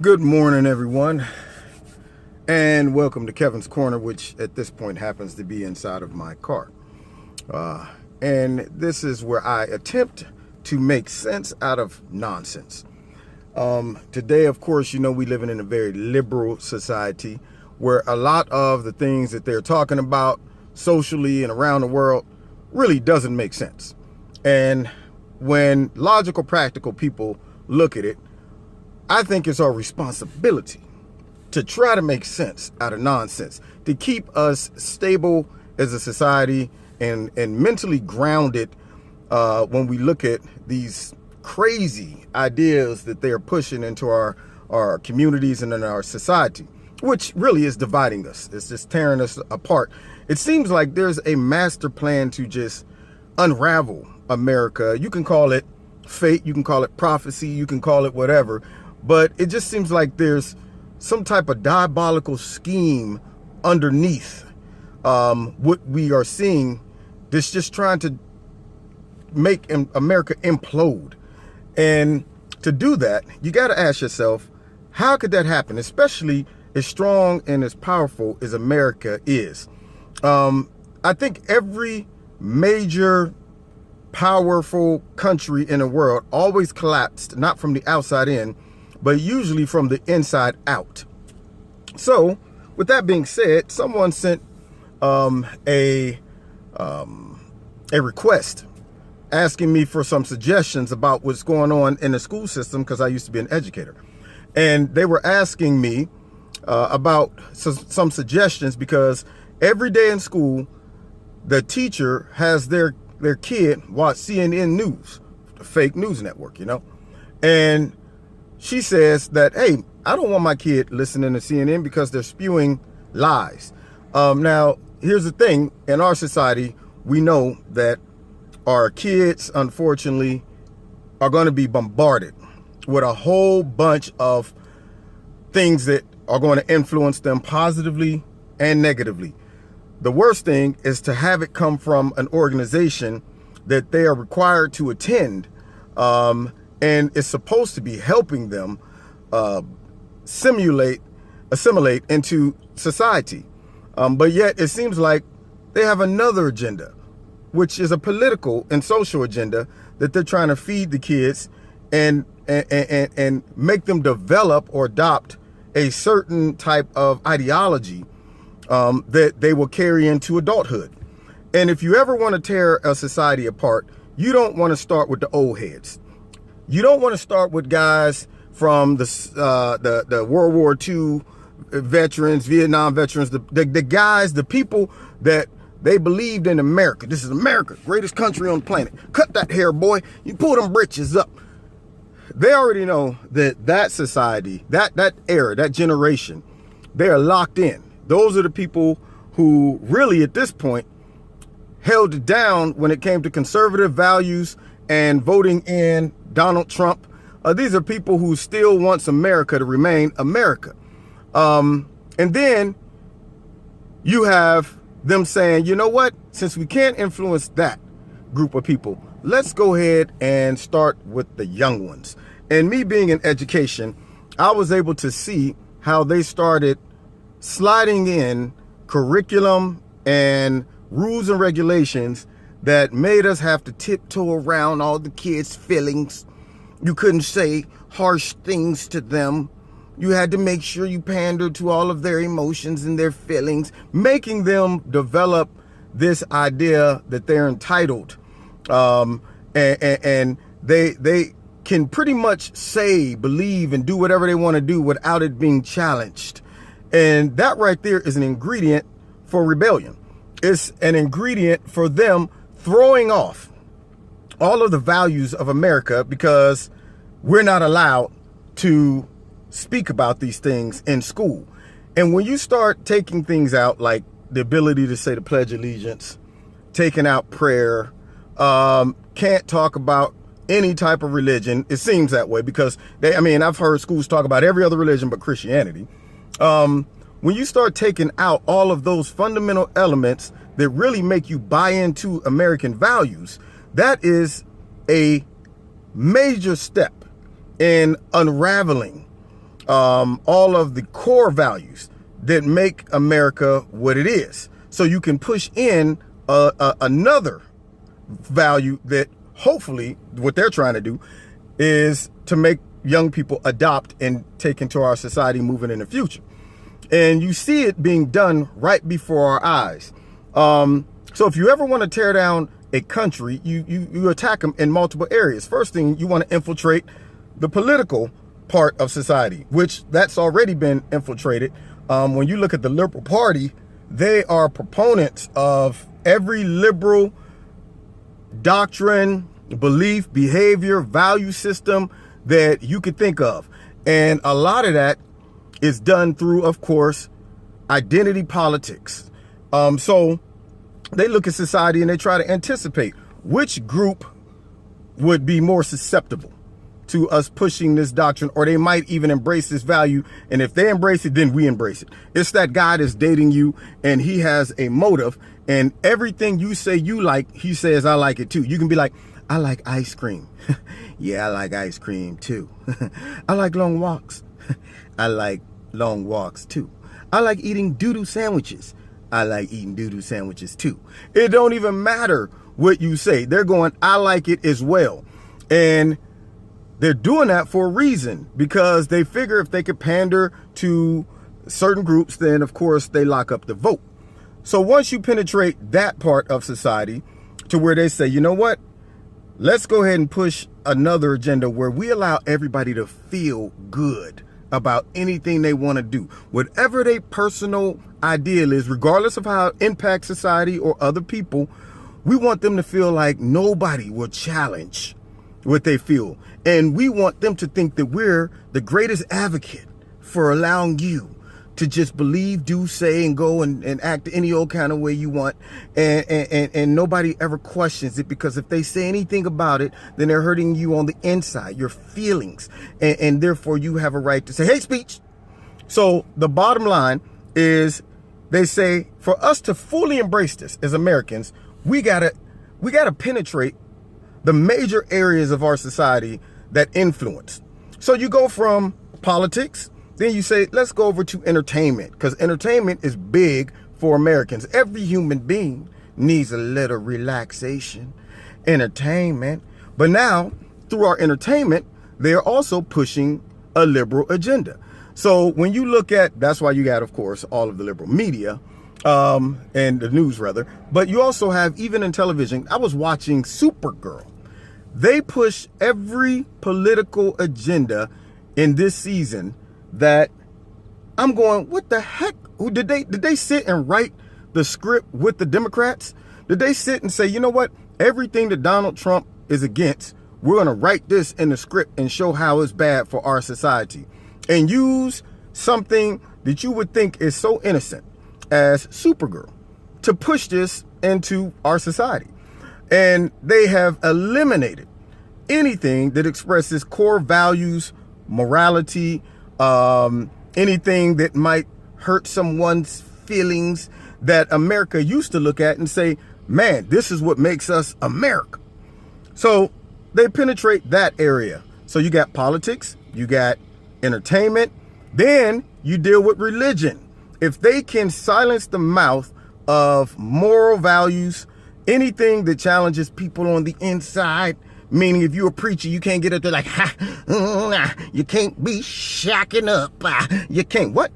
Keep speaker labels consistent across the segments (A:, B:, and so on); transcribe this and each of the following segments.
A: Good morning, everyone, and welcome to Kevin's Corner, which at this point happens to be inside of my car. And this is where I attempt to make sense out of nonsense. Today, of course, we live in a very liberal society where a lot of the things that they're talking about socially and around the world really doesn't make sense. And when logical, practical people look at it, I think it's our responsibility to try to make sense out of nonsense, to keep us stable as a society and mentally grounded when we look at these crazy ideas that they are pushing into our communities and in our society, which really is dividing us. It's just tearing us apart. It seems like there's a master plan to just unravel America. You can call it fate, you can call it prophecy, you can call it whatever. But it just seems like there's some type of diabolical scheme underneath what we are seeing that's just trying to make America implode. And to do that, you got to ask yourself, how could that happen? Especially as strong and as powerful as America is. I think every major powerful country in the world always collapsed, not from the outside in, but usually from the inside out. So with that being said, someone sent a request asking me for some suggestions about what's going on in the school system, because I used to be an educator. And they were asking me about some suggestions, because every day in school, the teacher has their kid watch CNN News, the fake news network, and she says that, hey, I don't want my kid listening to CNN because they're spewing lies. Now, here's the thing. In our society, we know that our kids, unfortunately, are going to be bombarded with a whole bunch of things that are going to influence them positively and negatively. The worst thing is to have it come from an organization that they are required to attend, and is supposed to be helping them assimilate into society. But yet it seems like they have another agenda, which is a political and social agenda that they're trying to feed the kids and make them develop or adopt a certain type of ideology that they will carry into adulthood. And if you ever want to tear a society apart, you don't want to start with the old heads. You don't want to start with guys from the World War II veterans, Vietnam veterans, the guys, the people that they believed in America. This is America, greatest country on the planet. Cut that hair, boy. You pull them britches up. They already know that society, that era, that generation, they are locked in. Those are the people who really, at this point, held it down when it came to conservative values and voting in Donald Trump. These are people who still wants America to remain America. And then you have them saying, you know what, since we can't influence that group of people, let's go ahead and start with the young ones. And me being in education, I was able to see how they started sliding in curriculum and rules and regulations that made us have to tiptoe around all the kids' feelings. You couldn't say harsh things to them. You had to make sure you pandered to all of their emotions and their feelings, making them develop this idea that they're entitled. And they can pretty much say, believe, and do whatever they want to do without it being challenged. And that right there is an ingredient for rebellion. It's an ingredient for them throwing off all of the values of America, because we're not allowed to speak about these things in school. And when you start taking things out, like the ability to say the Pledge of Allegiance, taking out prayer, can't talk about any type of religion. It seems that way because I've heard schools talk about every other religion but Christianity. When you start taking out all of those fundamental elements that really make you buy into American values, that is a major step in unraveling all of the core values that make America what it is. So you can push in another value that hopefully what they're trying to do is to make young people adopt and take into our society moving in the future. And you see it being done right before our eyes. So if you ever want to tear down a country, you attack them in multiple areas. First thing, you want to infiltrate the political part of society, which that's already been infiltrated. When you look at the Liberal Party, they are proponents of every liberal doctrine, belief, behavior, value system that you could think of. And a lot of that is done through, of course, identity politics. So they look at society and they try to anticipate which group would be more susceptible to us pushing this doctrine, or they might even embrace this value. And if they embrace it, then we embrace it. It's that guy that's dating you and he has a motive, and everything you say you like, he says, I like it too. You can be like, I like ice cream. Yeah, I like ice cream too. I like long walks. I like long walks too. I like eating doo-doo sandwiches. I like eating doo-doo sandwiches too. It don't even matter what you say. They're going, I like it as well. And they're doing that for a reason, because they figure if they could pander to certain groups, then of course they lock up the vote. So once you penetrate that part of society to where they say, you know what, let's go ahead and push another agenda where we allow everybody to feel good about anything they want to do, whatever their personal ideal is, regardless of how it impacts society or other people. We want them to feel like nobody will challenge what they feel. And we want them to think that we're the greatest advocate for allowing you to just believe, do, say, and go and act any old kind of way you want. And nobody ever questions it, because if they say anything about it, then they're hurting you on the inside, your feelings. And therefore you have a right to say hate speech. So the bottom line is, they say for us to fully embrace this as Americans, we gotta penetrate the major areas of our society that influence. So you go from politics, then you say, let's go over to entertainment, because entertainment is big for Americans. Every human being needs a little relaxation, entertainment. But now, through our entertainment, they're also pushing a liberal agenda. So when you look at, that's why you got, of course, all of the liberal media, and the news rather, but you also have, even in television, I was watching Supergirl. They push every political agenda in this season that I'm going, what the heck? Did they sit and write the script with the Democrats? Did they sit and say, you know what? Everything that Donald Trump is against, we're going to write this in the script and show how it's bad for our society, and use something that you would think is so innocent as Supergirl to push this into our society. And they have eliminated anything that expresses core values, morality, anything that might hurt someone's feelings that America used to look at and say, man, this is what makes us America. So they penetrate that area. So you got politics, you got entertainment, then you deal with religion. If they can silence the mouth of moral values, anything that challenges people on the inside, meaning if you're a preacher, you can't get up there like, you can't be shacking up. You can't, what?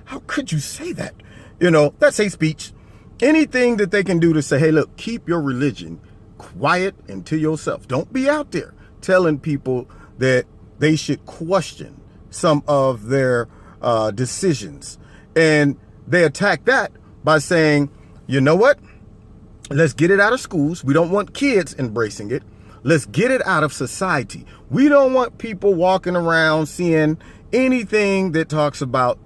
A: How could you say that? You know, that's hate speech. Anything that they can do to say, hey, look, keep your religion quiet and to yourself. Don't be out there telling people that they should question some of their decisions. And they attack that by saying, you know what? Let's get it out of schools. We don't want kids embracing it. Let's get it out of society. We don't want people walking around seeing anything that talks about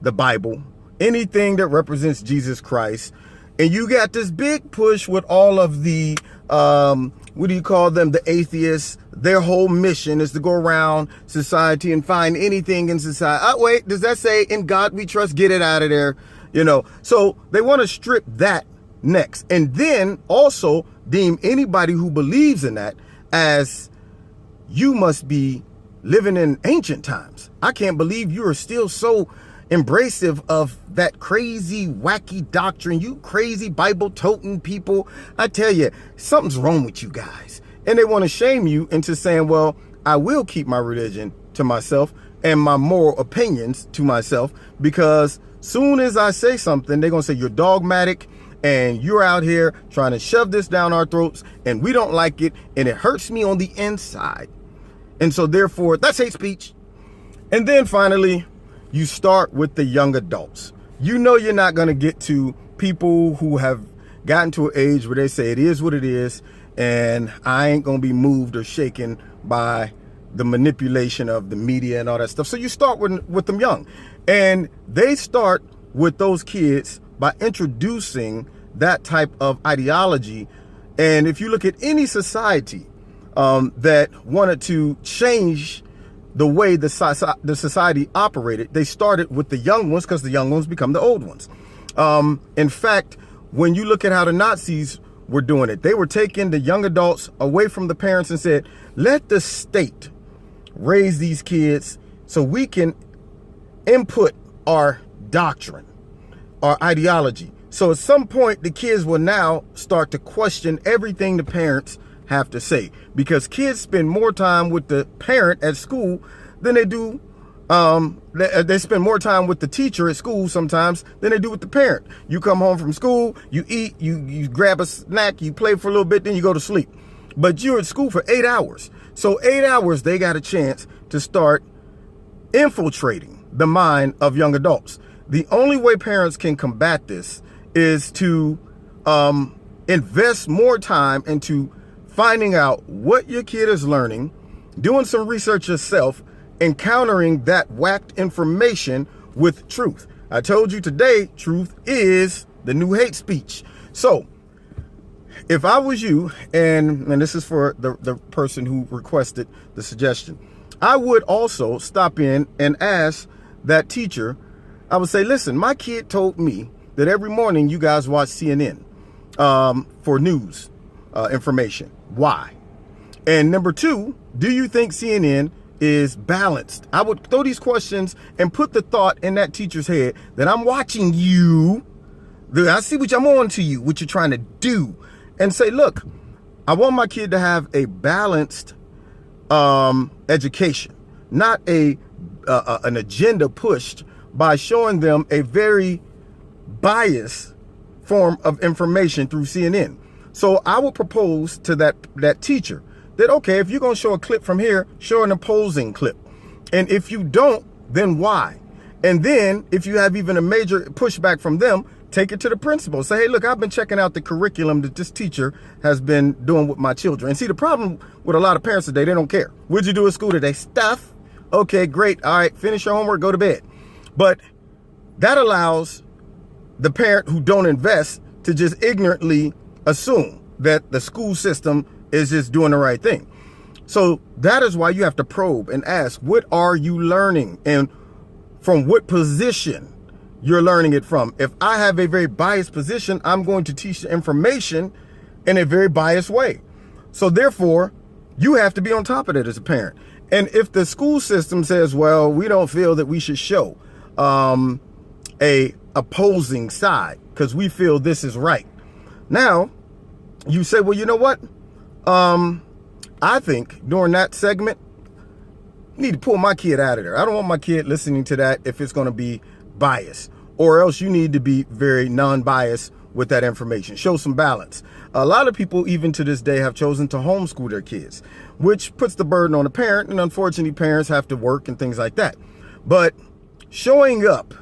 A: the Bible, anything that represents Jesus Christ. And you got this big push with all of the, what do you call them? The atheists. Their whole mission is to go around society and find anything in society. Oh, wait, does that say in God we trust? Get it out of there. You know, so they want to strip that next. And then also deem anybody who believes in that as you must be living in ancient times. I can't believe you are still so embracive of that crazy, wacky doctrine. You crazy Bible-toting people. I tell you, something's wrong with you guys. And they want to shame you into saying, well, I will keep my religion to myself and my moral opinions to myself, because soon as I say something, they're going to say you're dogmatic and you're out here trying to shove this down our throats and we don't like it and it hurts me on the inside. And so therefore, that's hate speech. And then finally, you start with the young adults. You know you're not going to get to people who have gotten to an age where they say it is what it is, and I ain't going to be moved or shaken by the manipulation of the media and all that stuff. So you start with them young. And they start with those kids by introducing that type of ideology. And if you look at any society that wanted to change the way the society operated, they started with the young ones because the young ones become the old ones. In fact, when you look at how the Nazis were doing it, they were taking the young adults away from the parents and said, let the state raise these kids so we can input our doctrine, our ideology. So at some point, the kids will now start to question everything the parents have to say, because kids spend more time with the parent at school than they do. They spend more time with the teacher at school sometimes than they do with the parent. You come home from school, you eat, you grab a snack, you play for a little bit, then you go to sleep. But you're at school for 8 hours. So 8 hours, they got a chance to start infiltrating the mind of young adults. The only way parents can combat this is to invest more time into finding out what your kid is learning, doing some research yourself, and countering that whacked information with truth. I told you today, truth is the new hate speech. So if I was you, and this is for the person who requested the suggestion, I would also stop in and ask that teacher. I would say, listen, my kid told me that every morning you guys watch CNN for news information. Why? And number two, do you think CNN is balanced? I would throw these questions and put the thought in that teacher's head that I'm watching you. I see what I'm on to you, what you're trying to do. And say, look, I want my kid to have a balanced education, not an agenda pushed by showing them a very biased form of information through CNN. So I will propose to that teacher that, okay, if you're going to show a clip from here, show an opposing clip. And if you don't, then why? And then if you have even a major pushback from them, take it to the principal. Say, hey, look, I've been checking out the curriculum that this teacher has been doing with my children. And see, the problem with a lot of parents today, they don't care. What'd you do at school today? Stuff. Okay, great. All right, finish your homework, go to bed. But that allows the parent who don't invest to just ignorantly assume that the school system is just doing the right thing. So that is why you have to probe and ask, what are you learning and from what position you're learning it from? If I have a very biased position, I'm going to teach the information in a very biased way. So therefore, you have to be on top of it as a parent. And if the school system says, well, we don't feel that we should show a opposing side because we feel this is right. Now, you say, well, you know what? I think during that segment, you need to pull my kid out of there. I don't want my kid listening to that if it's going to be biased, or else you need to be very non-biased with that information. Show some balance. A lot of people, even to this day, have chosen to homeschool their kids, which puts the burden on the parent. And unfortunately, parents have to work and things like that. But showing up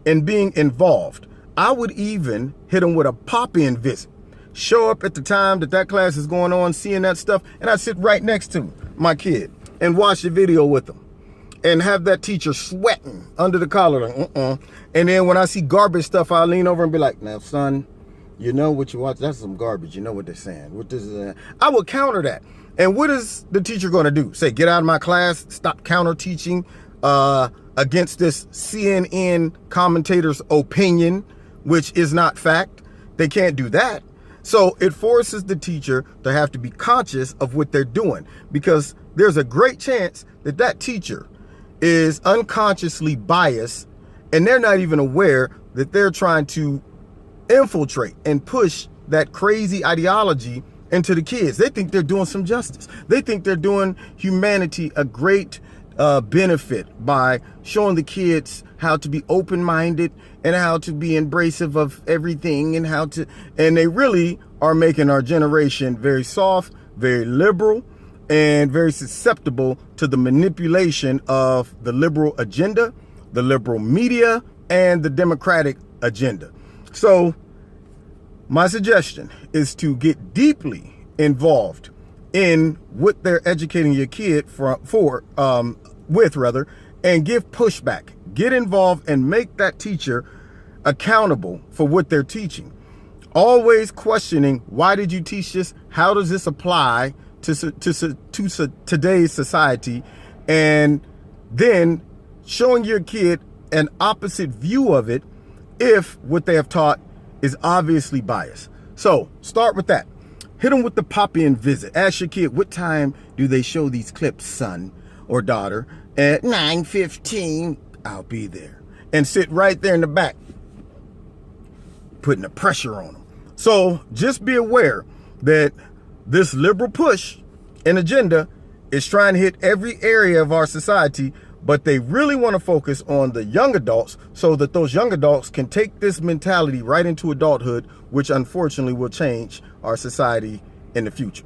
A: and being involved, I would even hit them with a pop-in visit. Show up at the time that class is going on, seeing that stuff, and I sit right next to my kid and watch the video with them and have that teacher sweating under the collar. Like, And then when I see garbage stuff, I'll lean over and be like, now, son, you know what you watch? That's some garbage. You know what they're saying. What this is. I will counter that. And what is the teacher going to do? Say, get out of my class, stop counter teaching against this CNN commentator's opinion, which is not fact. They can't do that. So it forces the teacher to have to be conscious of what they're doing, because there's a great chance that that teacher is unconsciously biased, and they're not even aware that they're trying to infiltrate and push that crazy ideology into the kids. They think they're doing some justice. They think they're doing humanity a great benefit by showing the kids how to be open-minded and how to be embracive of everything, and they really are making our generation very soft, very liberal, and very susceptible to the manipulation of the liberal agenda, the liberal media, and the Democratic agenda. So my suggestion is to get deeply involved in what they're educating your kid with, and give pushback. Get involved and make that teacher accountable for what they're teaching. Always questioning, why did you teach this? How does this apply to today's society? And then showing your kid an opposite view of it if what they have taught is obviously biased. So start with that. Hit them with the pop-in visit. Ask your kid, what time do they show these clips, son or daughter? At 9:15, I'll be there. And sit right there in the back, putting the pressure on them. So just be aware that this liberal push and agenda is trying to hit every area of our society, but they really want to focus on the young adults so that those young adults can take this mentality right into adulthood, which unfortunately will change our society in the future.